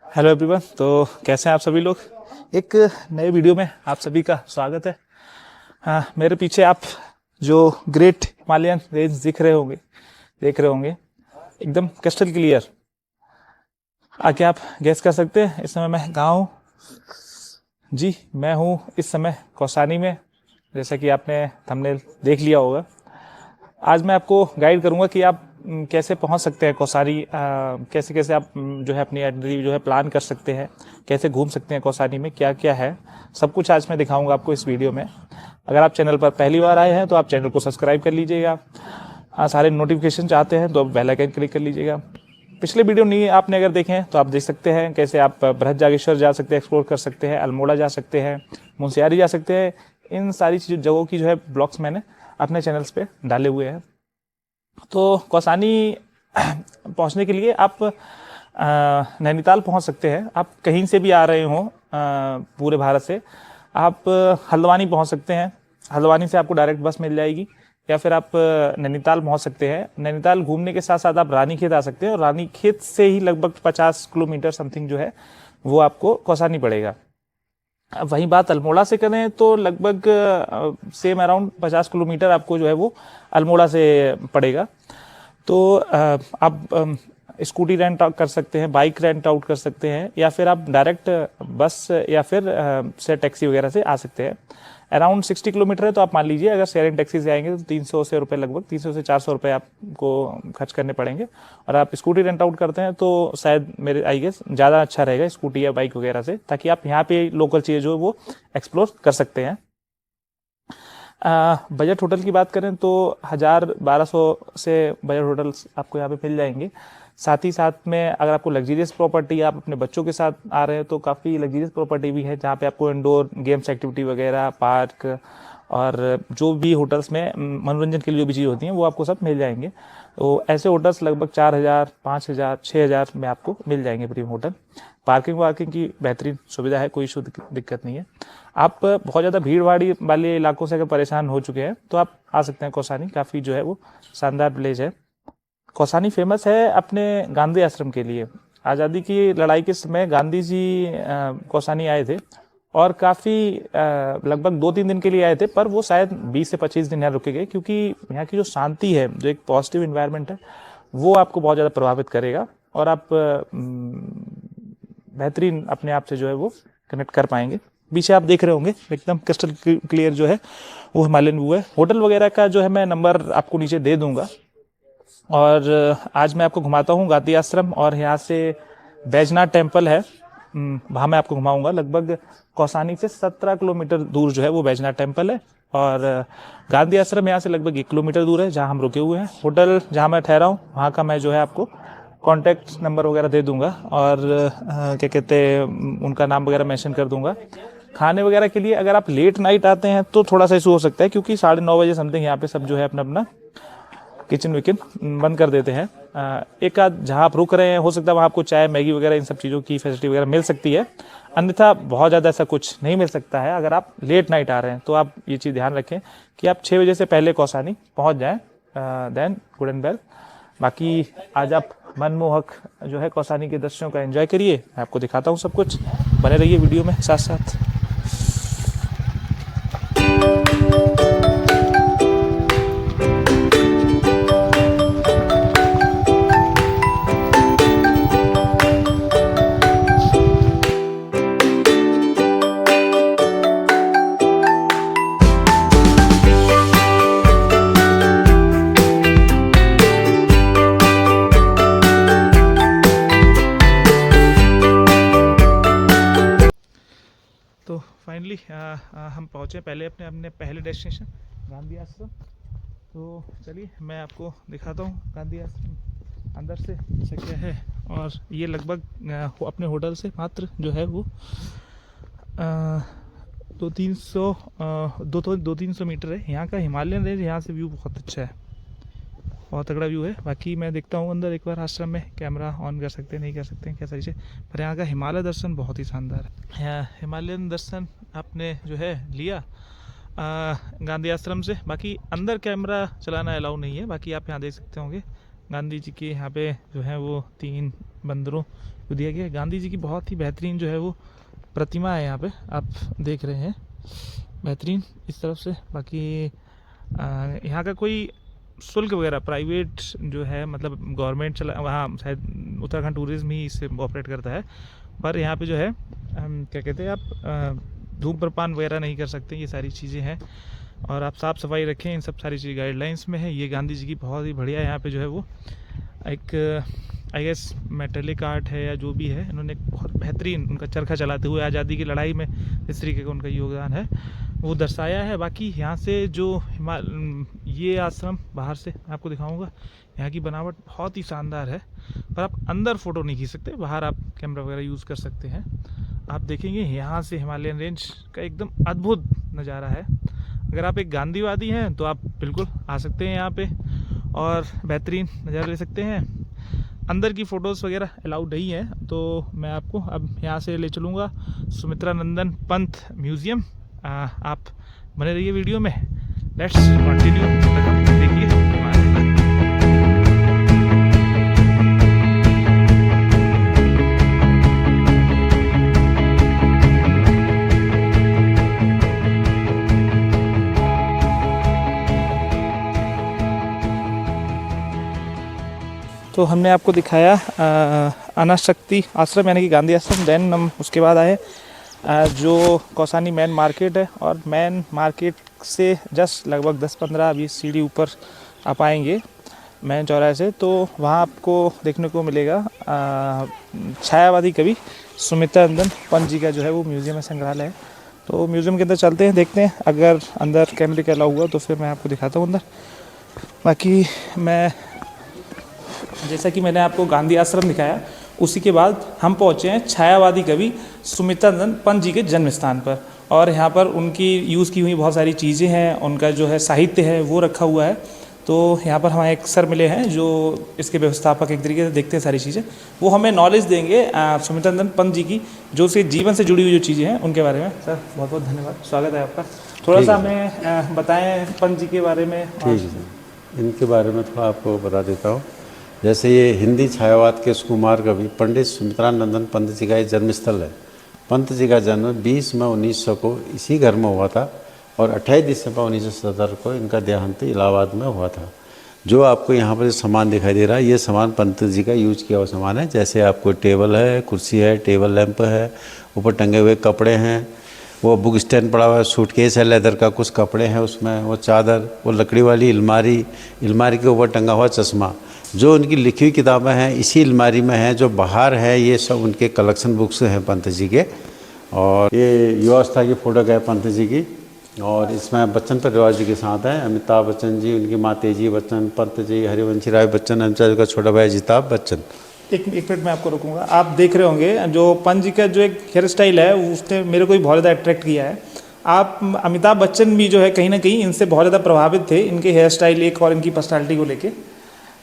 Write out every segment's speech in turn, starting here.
Hello everyone. तो कैसे हैं आप सभी लोग। एक नए वीडियो में आप सभी का स्वागत है। हाँ, मेरे पीछे आप जो ग्रेट हिमालयन रेंज देख रहे होंगे एकदम क्रिस्टल क्लियर। आके आप गैस कर सकते हैं इस समय मैं कहाँ हूँ। जी, मैं हूँ इस समय कौसानी में, जैसा कि आपने थंबनेल देख लिया होगा। आज मैं आपको गाइड करूंगा कि आप कैसे पहुंच सकते हैं कौसानी, कैसे कैसे आप जो है अपनी आइटनरी जो है प्लान कर सकते हैं, कैसे घूम सकते हैं कौसानी में, क्या क्या है, सब कुछ आज मैं दिखाऊंगा आपको इस वीडियो में। अगर आप चैनल पर पहली बार आए हैं तो आप चैनल को सब्सक्राइब कर लीजिएगा। सारे नोटिफिकेशन चाहते हैं तो आप बेल आइकन क्लिक कर लीजिएगा। पिछले वीडियो नहीं आपने अगर देखे हैं तो आप देख सकते हैं कैसे आप बृहद जागेश्वर जा सकते हैं, एक्सप्लोर कर सकते हैं, अल्मोड़ा जा सकते हैं, मुंशियारी जा सकते हैं। इन सारी जगहों की जो है ब्लॉग्स मैंने अपने चैनल्स पे डाले हुए हैं। तो कौसानी पहुंचने के लिए आप नैनीताल पहुंच सकते हैं। आप कहीं से भी आ रहे हो पूरे भारत से, आप हल्द्वानी पहुंच सकते हैं। हल्द्वानी से आपको डायरेक्ट बस मिल जाएगी, या फिर आप नैनीताल पहुंच सकते हैं। नैनीताल घूमने के साथ साथ आप रानीखेत आ सकते हैं, और रानीखेत से ही लगभग 50 किलोमीटर समथिंग जो है वो आपको कौसानी पड़ेगा। अब वहीं बात अल्मोड़ा से करें तो लगभग सेम अराउंड 50 किलोमीटर आपको जो है वो अल्मोड़ा से पड़ेगा। तो आप स्कूटी रेंट आउट कर सकते हैं, बाइक रेंट आउट कर सकते हैं, या फिर आप डायरेक्ट बस या फिर से टैक्सी वगैरह से आ सकते हैं। अराउंड 60 किलोमीटर है, तो आप मान लीजिए अगर शेयरिंग टैक्सी से आएंगे तो 300 से रुपये, लगभग 300 से 400 रुपये आपको खर्च करने पड़ेंगे। और आप स्कूटी रेंट आउट करते हैं तो शायद मेरे आई गेस ज़्यादा अच्छा रहेगा स्कूटी या बाइक वगैरह से, ताकि आप यहाँ पे लोकल चीज़ें जो वो एक्सप्लोर कर सकते हैं। बजट होटल की बात करें तो 1000-1200 से बजट होटल्स आपको यहाँ पे मिल जाएंगे। साथ ही साथ में अगर आपको लग्जीरियस प्रॉपर्टी, आप अपने बच्चों के साथ आ रहे हैं तो काफ़ी लग्जीरियस प्रॉपर्टी भी है, जहाँ पे आपको इंडोर गेम्स एक्टिविटी वगैरह, पार्क और जो भी होटल्स में मनोरंजन के लिए जो भी चीज़ होती हैं वो आपको सब मिल जाएंगे। तो ऐसे होटल्स लगभग 4000, 5000, 6000 में आपको मिल जाएंगे प्रीमियम होटल। पार्किंग वार्किंग की बेहतरीन सुविधा है, कोई इशू दिक्कत नहीं है। आप बहुत ज़्यादा भीड़ भाड़ी वाले इलाकों से अगर परेशान हो चुके हैं तो आप आ सकते हैं कौसानी। काफ़ी जो है वो शानदार विलेज है। कौसानी फेमस है अपने गांधी आश्रम के लिए। आज़ादी की लड़ाई के समय गांधी जी कौसानी आए थे, और काफ़ी लगभग 2-3 दिन के लिए आए थे, पर वो शायद 20 से 25 दिन यहाँ रुके गए, क्योंकि यहाँ की जो शांति है, जो एक पॉजिटिव इन्वायरमेंट है, वो आपको बहुत ज़्यादा प्रभावित करेगा, और आप बेहतरीन अपने आप से जो है वो कनेक्ट कर पाएंगे। पीछे आप देख रहे होंगे एकदम क्रिस्टल क्लियर जो है वो हिमालयन व्यू है। होटल वगैरह का जो है मैं नंबर आपको नीचे दे दूंगा। और आज मैं आपको घुमाता हूँ गांधी आश्रम, और यहाँ से बैजनाथ टेम्पल है, वहाँ मैं आपको घुमाऊंगा। लगभग कौसानी से 17 किलोमीटर दूर जो है वो बैजनाथ टेम्पल है, और गांधी आश्रम यहाँ से लगभग 1 किलोमीटर दूर है जहाँ हम रुके हुए हैं। होटल जहाँ मैं ठहरा हूँ वहाँ का मैं जो है आपको कॉन्टैक्ट नंबर वगैरह दे दूंगा, और क्या कहते हैं उनका नाम वगैरह मेंशन कर दूंगा। खाने वगैरह के लिए अगर आप लेट नाइट आते हैं तो थोड़ा सा इशू हो सकता है, क्योंकि 9:30 बजे समथिंग यहाँ पे सब जो है अपना अपना किचन विचन बंद कर देते हैं। एक आध जहाँ आप रुक रहे हैं हो सकता है वहाँ आपको चाय, मैगी वगैरह इन सब चीज़ों की फैसिलिटी वगैरह मिल सकती है, अन्यथा बहुत ज़्यादा ऐसा कुछ नहीं मिल सकता है। अगर आप लेट नाइट आ रहे हैं तो आप ये चीज़ ध्यान रखें कि आप 6 बजे से पहले कौसानी पहुँच जाएँ, देन गुड एंड वेल। बाकी आज आप मनमोहक जो है कौसानी के दृश्यों का एंजॉय करिए। मैं आपको दिखाता हूँ सब कुछ, बने रहिए वीडियो में साथ साथ। तो फाइनली हम पहुँचे पहले अपने पहले डेस्टिनेशन गांधी आश्रम। तो चलिए मैं आपको दिखाता हूँ गांधी आश्रम अंदर से ऐसा क्या है। और ये लगभग अपने होटल से मात्र जो है वो 200-300 मीटर है। यहाँ का हिमालयन रेंज, यहाँ से व्यू बहुत अच्छा है, बहुत तगड़ा व्यू है। बाकी मैं देखता हूँ अंदर एक बार आश्रम में, कैमरा ऑन कर सकते हैं नहीं कर सकते हैं क्या सारी चीज़, पर यहाँ का हिमालय दर्शन बहुत ही शानदार है। हिमालयन दर्शन आपने जो है लिया गांधी आश्रम से। बाकी अंदर कैमरा चलाना अलाउ नहीं है, बाकी आप यहाँ देख सकते होंगे गांधी जी के यहाँ पे जो है वो 3 बंदरों को दिया गया है। गांधी जी की बहुत ही बेहतरीन जो है वो प्रतिमा है यहाँ पे, आप देख रहे हैं, बेहतरीन इस तरफ से। बाकी यहाँ का कोई शुल्क वगैरह प्राइवेट जो है, मतलब गवर्नमेंट चला, वहाँ शायद उत्तराखंड टूरिज्म ही इससे ऑपरेट करता है, पर यहाँ पे जो है क्या कहते हैं, आप धूम्रपान वगैरह नहीं कर सकते, ये सारी चीज़ें हैं। और आप साफ़ सफाई रखें, इन सब सारी चीज़ गाइडलाइंस में है। ये गांधी जी की बहुत ही बढ़िया यहाँ पे जो है वो एक आई गेस मेटेलिक आर्ट है या जो भी है, इन्होंने बहुत बेहतरीन उनका चरखा चलाते हुए आज़ादी की लड़ाई में इस तरीके का उनका योगदान है वो दर्शाया है। बाकी यहाँ से जो ये आश्रम बाहर से आपको दिखाऊंगा, यहाँ की बनावट बहुत ही शानदार है, पर आप अंदर फ़ोटो नहीं खींच सकते, बाहर आप कैमरा वगैरह यूज़ कर सकते हैं। आप देखेंगे यहाँ से हिमालयन रेंज का एकदम अद्भुत नज़ारा है। अगर आप एक गांधीवादी हैं तो आप बिल्कुल आ सकते हैं यहाँ पे और बेहतरीन नज़ारा ले सकते हैं। अंदर की फ़ोटोज़ वगैरह अलाउड नहीं है, तो मैं आपको अब यहाँ से ले चलूँगा सुमित्रा नंदन पंत म्यूज़ियम। आप बने रहिए वीडियो में, लेट्स कंटिन्यू। देखिए तो हमने आपको दिखाया अनाशक्ति आश्रम यानी कि गांधी आश्रम। देन हम उसके बाद आए जो कौसानी मेन मार्केट है, और मेन मार्केट से जस्ट लगभग 10-15-20 सीढ़ी ऊपर आप आएंगे मेन चौराहे से, तो वहाँ आपको देखने को मिलेगा छायावादी कवि सुमित्रा नंदन पंत जी का जो है वो म्यूज़ियम है, संग्रहालय है। तो म्यूज़ियम के अंदर चलते हैं, देखते हैं, अगर अंदर कैमरे का अलाउ हुआ तो फिर मैं आपको दिखाता हूँ अंदर। बाकी मैं जैसा कि मैंने आपको गांधी आश्रम दिखाया, उसी के बाद हम पहुँचे हैं छायावादी कवि सुमित्रा नंदन पंत जी के जन्म स्थान पर, और यहाँ पर उनकी यूज़ की हुई बहुत सारी चीज़ें हैं, उनका जो है साहित्य है वो रखा हुआ है। तो यहाँ पर हमारे एक सर मिले हैं जो इसके व्यवस्थापक, एक तरीके से देखते हैं सारी चीज़ें, वो हमें नॉलेज देंगे सुमित्रा नंदन पंत जी की जो उसके जीवन से जुड़ी हुई जो चीज़ें हैं उनके बारे में। सर बहुत बहुत धन्यवाद, स्वागत है आपका। थोड़ा सा हमें बताएँ पंत जी के बारे में। ठीक है सर, इनके बारे में थोड़ा आपको बता देता हूँ। जैसे ये हिंदी छायावाद के सुकुमार कवि पंडित सुमित्रा नंदन पंत जी का ये जन्मस्थल है। पंत जी का जन्म 20 मई 1900 को इसी घर में हुआ था, और 28 दिसंबर 1970 को इनका देहांत इलाहाबाद में हुआ था। जो आपको यहाँ पर सामान दिखाई दे रहा है, ये सामान पंत जी का यूज किया हुआ सामान है। जैसे आपको टेबल है, कुर्सी है, टेबल लैंप है, ऊपर टंगे हुए कपड़े हैं, वो बुक स्टैंड पड़ा हुआ है, सूटकेस है लेदर का, कुछ कपड़े हैं उसमें, वो चादर, वो लकड़ी वाली अलमारी, अलमारी के ऊपर टंगा हुआ चश्मा। जो उनकी लिखी हुई किताबें हैं इसी अलमारी में हैं, जो बाहर है ये सब उनके कलेक्शन बुक्स हैं पंत जी के। और ये युवावस्था की फ़ोटो है पंत जी की, और इसमें बच्चन परिवार जी के साथ हैं, अमिताभ बच्चन जी, उनकी माँ तेजी बच्चन, पंत जी, हरिवंशी राय बच्चन, अमिताभ का छोटा भाई अजिताभ बच्चन। एक मिनट में आपको रुकूंगा। आप देख रहे होंगे जो पंत जी का जो एक हेयर स्टाइल है उसने मेरे को भी बहुत ज़्यादा अट्रैक्ट किया है। आप अमिताभ बच्चन भी जो है कहीं ना कहीं इनसे बहुत ज़्यादा प्रभावित थे, इनके हेयर स्टाइल एक और इनकी पर्सनालिटी को लेके।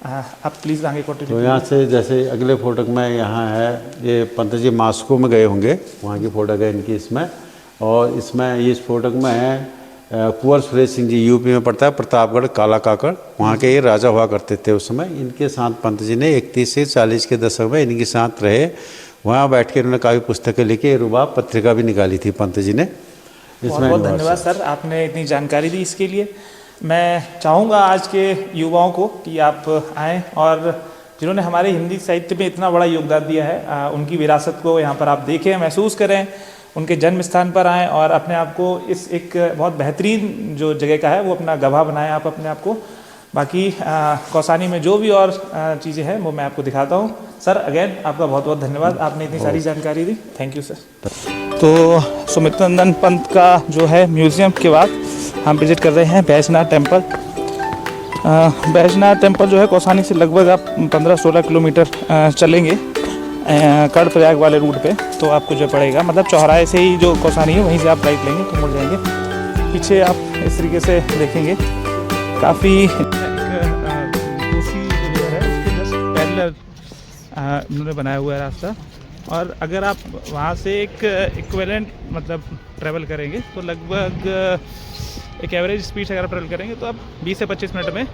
आप प्लीज़ आगे कंटिन्यू। तो यहाँ से जैसे अगले फोटो में यहाँ है, ये पंत जी मास्को में गए होंगे, वहाँ की फ़ोटो है इनकी इसमें। और इसमें ये इस फोटो में है कुंवर सुरेश सिंह जी, यूपी में पड़ता है, प्रतापगढ़ काला काकड़, वहाँ के ये राजा हुआ करते थे उस समय। इनके साथ पंत जी ने 31 से 40 के दशक में इनके साथ रहे। वहाँ बैठ के इन्होंने काफ़ी पुस्तकें लिखी, रुबाब पत्रिका भी निकाली थी पंत जी ने। इसमें बहुत धन्यवाद सर, आपने इतनी जानकारी दी इसके लिए। मैं चाहूँगा आज के युवाओं को कि आप आएँ, और जिन्होंने हमारे हिंदी साहित्य में इतना बड़ा योगदान दिया है उनकी विरासत को यहाँ पर आप देखें, महसूस करें, उनके जन्म स्थान पर आएँ और अपने आप को इस एक बहुत बेहतरीन जो जगह का है वो अपना गवाह बनाएं आप अपने आप को। बाकी कौसानी में जो भी और चीज़ें हैं वो मैं आपको दिखाता हूँ। सर अगेन आपका बहुत बहुत धन्यवाद, आपने इतनी सारी जानकारी दी, थैंक यू सर। तो सुमित्रा नंदन पंत का जो है म्यूज़ियम के बाद हम विजिट कर रहे हैं बैजनाथ टेम्पल। बैजनाथ टेम्पल जो है कौसानी से लगभग आप 15-16 किलोमीटर चलेंगे कर्णप्रयाग वाले रूट पे, तो आपको जो पड़ेगा, मतलब चौराहे से ही जो कौसानी है वहीं से आप राइट लेंगे तो मुड़ जाएंगे। पीछे आप इस तरीके से देखेंगे काफ़ी कोसी रिवर है उसके जस्ट पैरेलल उन्होंने बनाया हुआ है रास्ता, और अगर आप वहाँ से एक इक्विवेलेंट मतलब ट्रैवल करेंगे तो लगभग एक एवरेज स्पीड से अगर ट्रैवल करेंगे तो आप 20 से 25 मिनट में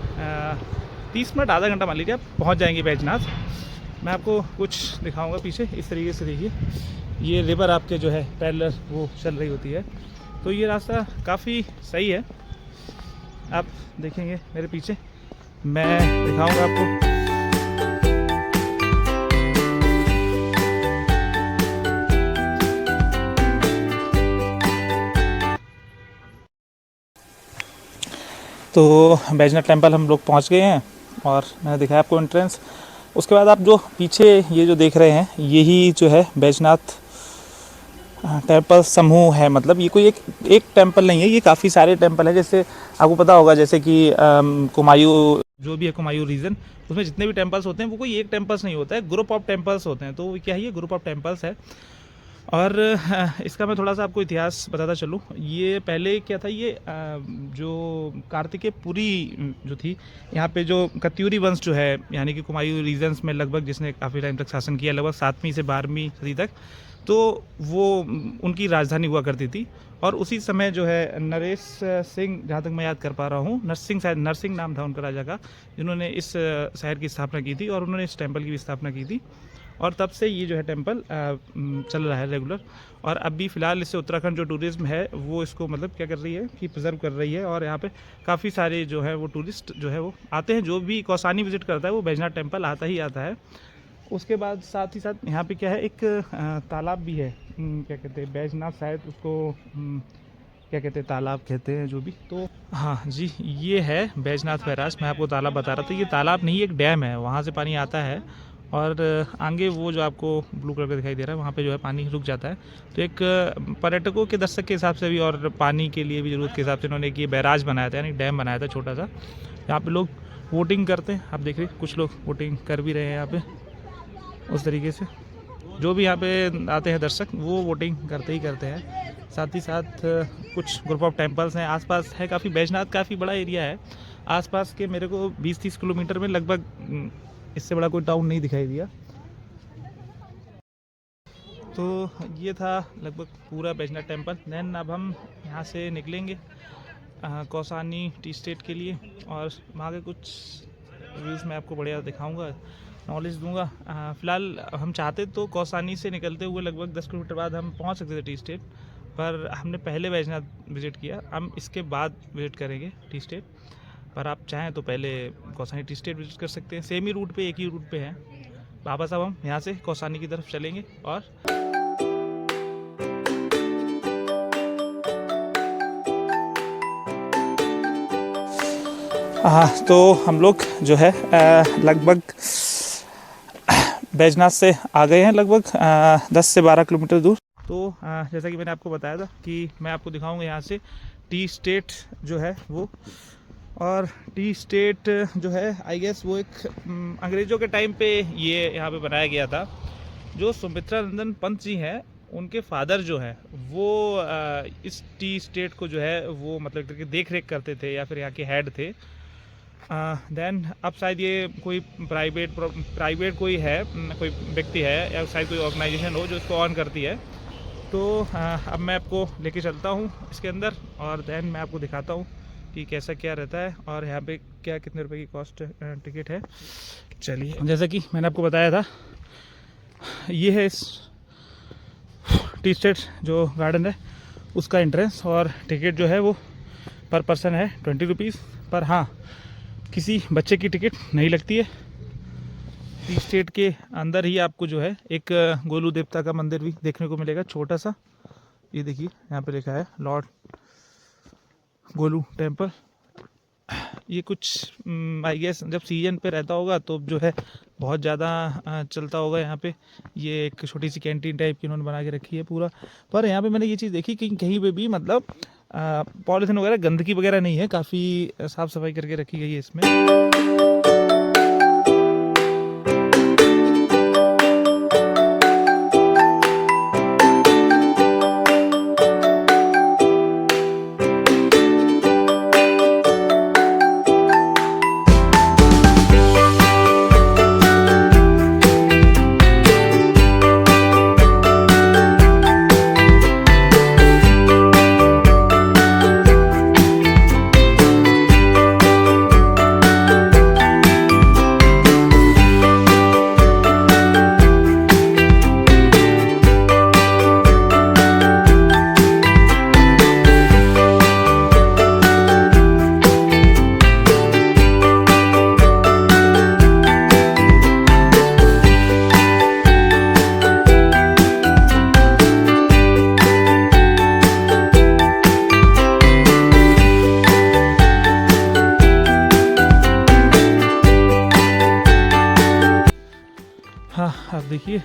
30 मिनट आधा घंटा मान लीजिए आप पहुँच जाएंगे बैजनाथ। मैं आपको कुछ दिखाऊंगा पीछे। इस तरीके से देखिए, ये रिवर आपके जो है पैरेलल वो चल रही होती है। तो ये रास्ता काफ़ी सही है, आप देखेंगे मेरे पीछे, मैं दिखाऊंगा आपको। तो बैजनाथ टेम्पल हम लोग पहुंच गए हैं और मैंने दिखाया आपको एंट्रेंस। उसके बाद आप जो पीछे ये जो देख रहे हैं, यही जो है बैजनाथ टेम्पल समूह है। मतलब ये कोई एक टेम्पल नहीं है, ये काफ़ी सारे टेम्पल है। जैसे आपको पता होगा, जैसे कि कुमायूं जो भी है, कुमायूं रीजन, उसमें जितने भी टेम्पल्स होते हैं वो कोई एक टेम्पल्स नहीं होता है, ग्रुप ऑफ टेम्पल्स होते हैं। तो क्या है, ये ग्रुप ऑफ टेम्पल्स है। और इसका मैं थोड़ा सा आपको इतिहास बताता चलूँ। ये पहले क्या था, ये जो कार्तिकेयपुरी जो थी, यहाँ पे जो कत्यूरी वंश जो है, यानी कि कुमायूं रीजन्स में लगभग जिसने काफ़ी टाइम तक शासन किया, लगभग 7वीं से 12वीं सदी तक, तो वो उनकी राजधानी हुआ करती थी। और उसी समय जो है नरेश सिंह, जहाँ तक मैं याद कर पा रहा हूँ, नरसिंह, शायद नरसिंह नाम था उनका राजा का, जिन्होंने इस शहर की स्थापना की थी और उन्होंने इस टेम्पल की भी स्थापना की थी। और तब से ये जो है टेम्पल चल रहा है रेगुलर। और अभी फ़िलहाल इससे उत्तराखंड जो टूरिज़्म है वो इसको मतलब क्या कर रही है कि प्रिजर्व कर रही है। और यहाँ पे काफ़ी सारे जो है वो टूरिस्ट जो है वो आते हैं। जो भी कौसानी विज़िट करता है वो बैजनाथ टेम्पल आता ही आता है। उसके बाद साथ ही साथ यहाँ पे क्या है, एक तालाब भी है, क्या कहते हैं बैजनाथ, शायद उसको क्या कहते हैं, तालाब कहते हैं जो भी। तो हाँ जी, ये है बैजनाथ बैराज। मैं आपको तालाब बता रहा था, ये तालाब नहीं, एक डैम है, वहाँ से पानी आता है। और आगे वो जो आपको ब्लू कलर का दिखाई दे रहा है, वहाँ पे जो है पानी रुक जाता है। तो एक पर्यटकों के दर्शक के हिसाब से भी और पानी के लिए भी ज़रूरत के हिसाब से इन्होंने एक ये बैराज बनाया था, यानी डैम बनाया था छोटा सा। यहाँ पे लोग वोटिंग करते हैं, आप देख रहे हैं कुछ लोग वोटिंग कर भी रहे हैं यहाँ पे। उस तरीके से जो भी यहाँ पे आते हैं दर्शक, वो वोटिंग करते ही करते हैं। साथ ही साथ कुछ ग्रुप ऑफ टेम्पल्स हैं आसपास है। काफ़ी बैजनाथ काफ़ी बड़ा एरिया है। आसपास के मेरे को 20-30 किलोमीटर में लगभग, इससे बड़ा कोई टाउन नहीं दिखाई दिया। तो ये था लगभग पूरा बैजनाथ टेम्पल। देन अब हम यहाँ से निकलेंगे कौसानी टी स्टेट के लिए, और वहाँ के कुछ व्यूज़ मैं आपको बढ़िया दिखाऊंगा, नॉलेज दूंगा। फ़िलहाल हम चाहते तो कौसानी से निकलते हुए लगभग 10 किलोमीटर बाद हम पहुँच सकते थे टी स्टेट, पर हमने पहले बैजनाथ विज़िट किया, हम इसके बाद विज़िट करेंगे टी स्टेट। पर आप चाहें तो पहले कौसानी टी स्टेट विज़िट कर सकते हैं, सेम ही रूट पे, एक ही रूट पे है। वापस अब हम यहाँ से कौसानी की तरफ चलेंगे। और तो हम लोग जो है लगभग बैजनाथ से आ गए हैं, लगभग 10 से 12 किलोमीटर दूर। तो जैसा कि मैंने आपको बताया था कि मैं आपको दिखाऊंगा यहाँ से टी स्टेट जो है वो। और टी स्टेट जो है आई गेस वो एक अंग्रेज़ों के टाइम पे ये यहाँ पे बनाया गया था। जो सुमित्रा नंदन पंत जी हैं, उनके फादर जो है वो इस टी स्टेट को जो है वो मतलब करके देख रेख करते थे, या फिर यहाँ के हेड थे। देन अब शायद ये कोई प्राइवेट कोई है, कोई व्यक्ति है, या शायद कोई ऑर्गेनाइजेशन हो जो इसको ऑन करती है। तो अब मैं आपको लेके चलता हूँ इसके अंदर, और देन मैं आपको दिखाता हूँ कि कैसा क्या रहता है और यहाँ पे क्या कितने रुपए की कॉस्ट टिकट है। चलिए, जैसा कि मैंने आपको बताया था, ये है इस टी स्टेट जो गार्डन है उसका एंट्रेंस, और टिकट जो है वो पर पर्सन है 20 रुपीज़। पर हाँ, किसी बच्चे की टिकट नहीं लगती है। टी स्टेट के अंदर ही आपको जो है एक गोलू देवता का मंदिर भी देखने को मिलेगा, छोटा सा। ये देखिए यहाँ पे लिखा है लॉर्ड गोलू टेम्पल। ये कुछ आई गेस जब सीजन पे रहता होगा तो जो है बहुत ज़्यादा चलता होगा यहाँ पे। ये एक छोटी सी कैंटीन टाइप की इन्होंने बना के रखी है पूरा। पर यहाँ पे मैंने ये चीज़ देखी कि कहीं पे भी मतलब पॉलीथिन वगैरह, गंदगी वगैरह नहीं है, काफ़ी साफ़ सफाई करके रखी गई है इसमें। हाँ आप देखिए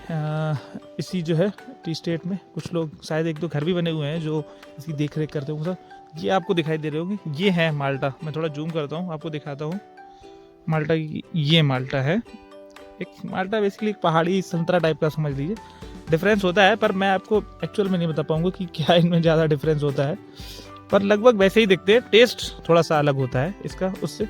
इसी जो है टी स्टेट में कुछ लोग, शायद एक दो घर भी बने हुए हैं जो इसकी देख रेख करते होंगे। सर ये आपको दिखाई दे रहे होंगे, ये है माल्टा। मैं थोड़ा जूम करता हूँ, आपको दिखाता हूँ माल्टा की। ये माल्टा है, एक माल्टा बेसिकली एक पहाड़ी संतरा टाइप का समझ लीजिए। डिफरेंस होता है पर मैं आपको एक्चुअल में नहीं बता पाऊंगा कि क्या इनमें ज़्यादा डिफरेंस होता है, पर लगभग वैसे ही दिखते हैं। टेस्ट थोड़ा सा अलग होता है इसका उससे।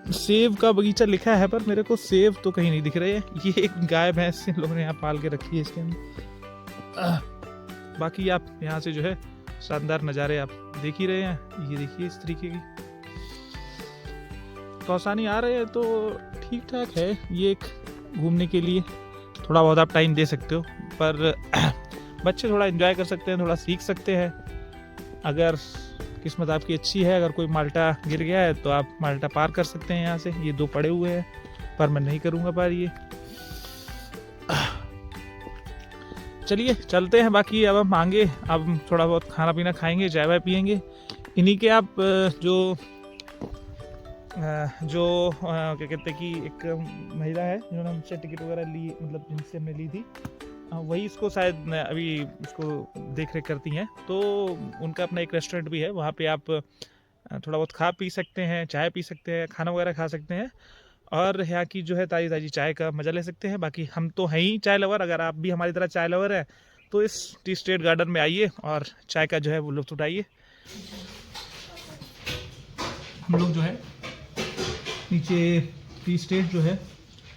सेब का बगीचा लिखा है पर मेरे को सेब तो कहीं नहीं दिख रहे हैं। ये एक गाय भैंस इन लोगों ने यहाँ पाल के रखी है इसके अंदर। बाकी आप यहाँ से जो है शानदार नज़ारे आप देख ही रहे हैं। ये देखिए इस तरीके की कौसानी आ रहे हैं तो ठीक ठाक है। ये एक घूमने के लिए थोड़ा बहुत आप टाइम दे सकते हो, पर बच्चे थोड़ा एंजॉय कर सकते हैं, थोड़ा सीख सकते हैं। अगर किस्मत आपकी अच्छी है, अगर कोई माल्टा गिर गया है तो आप माल्टा पार कर सकते हैं यहाँ से। ये दो पड़े हुए हैं पर मैं नहीं करूँगा पार ये। चलिए चलते हैं। बाकी अब हम आएंगे, अब हम थोड़ा बहुत खाना पीना खाएंगे, चाय वाय पियेंगे। इन्हीं के आप जो क्या कहते हैं कि एक महिला है जिन्होंने हमसे टिकट वगैरह ली, मतलब जिनसे हमने ली थी, वही इसको शायद अभी इसको देख रेख करती हैं। तो उनका अपना एक रेस्टोरेंट भी है, वहाँ पे आप थोड़ा बहुत खा पी सकते हैं, चाय पी सकते हैं, खाना वगैरह खा सकते हैं और यहाँ की जो है ताज़ी ताज़ी चाय का मज़ा ले सकते हैं। बाकी हम तो हैं ही चाय लवर, अगर आप भी हमारी तरह चाय लवर है तो इस टी स्टेट गार्डन में आइए और चाय का जो है वो लुत्फ़ उठाइए। हम लोग जो है नीचे टी स्टेट जो है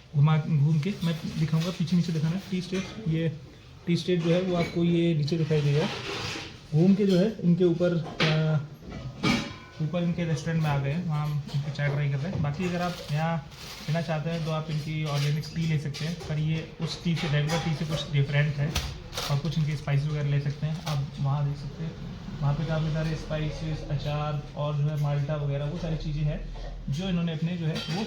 घूम के मैं दिखाऊंगा, पीछे नीचे दिखाना टी स्टेट। ये टी स्टेट जो है वो आपको ये नीचे दिखाई देगा। घूम के जो है इनके ऊपर इनके रेस्टोरेंट में आ गए हैं, वहाँ हम इनकी चाय ट्राई कर रहे हैं। बाकी अगर आप यहाँ लेना चाहते हैं तो आप इनकी ऑर्गेनिक टी ले सकते हैं, पर ये उस टी से, रेगुलर टी से कुछ डिफरेंट है और कुछ इनके स्पाइसेस वगैरह ले सकते हैं। आप वहाँ देख सकते हैं, वहाँ पे काफ़ी सारे स्पाइसेस, अचार और जो है माल्टा वगैरह वो सारी चीज़ें हैं जो इन्होंने अपने जो है वो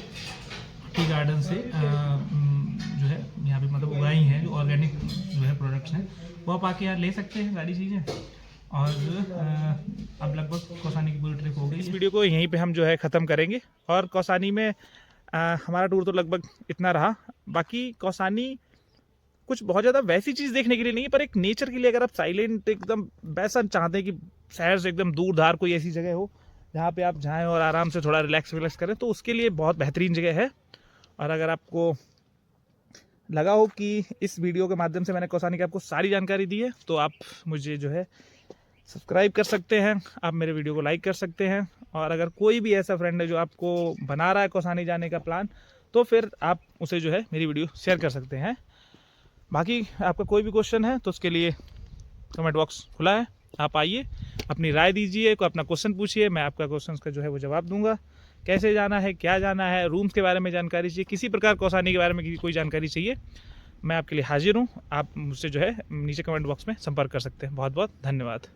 टी गार्डन से जो है यहाँ पे मतलब उगाई हैं। जो ऑर्गेनिक जो है प्रोडक्ट्स हैं वो आप आके यहाँ ले सकते हैं सारी चीज़ें। और अब लगभग कौसानी की पूरी ट्रिप हो गई। इस वीडियो को यहीं पे हम जो है ख़त्म करेंगे और कौसानी में हमारा टूर तो लगभग इतना रहा। बाकी कौसानी कुछ बहुत ज़्यादा वैसी चीज़ देखने के लिए नहीं है, पर एक नेचर के लिए अगर आप साइलेंट एकदम वैसा चाहते हैं कि शहर से एकदम दूर धार कोई ऐसी जगह हो जहाँ पे आप जाएं और आराम से थोड़ा रिलैक्स करें, तो उसके लिए बहुत बेहतरीन जगह है। और अगर आपको लगा हो कि इस वीडियो के माध्यम से मैंने कौसानी की आपको सारी जानकारी दी है तो आप मुझे जो है सब्सक्राइब कर सकते हैं, आप मेरे वीडियो को लाइक कर सकते हैं। और अगर कोई भी ऐसा फ्रेंड है जो आपको बना रहा है कौसानी जाने का प्लान, तो फिर आप उसे जो है मेरी वीडियो शेयर कर सकते हैं। बाकी आपका कोई भी क्वेश्चन है तो उसके लिए कमेंट बॉक्स खुला है, आप आइए अपनी राय दीजिए, कोई अपना क्वेश्चन पूछिए, मैं आपका क्वेश्चन का जो है वो जवाब दूंगा। कैसे जाना है, क्या जाना है, रूम्स के बारे में जानकारी चाहिए, किसी प्रकार कौसानी के बारे में कोई जानकारी चाहिए, मैं आपके लिए हाजिर हूँ। आप मुझसे जो है नीचे कमेंट बॉक्स में संपर्क कर सकते हैं। बहुत बहुत धन्यवाद।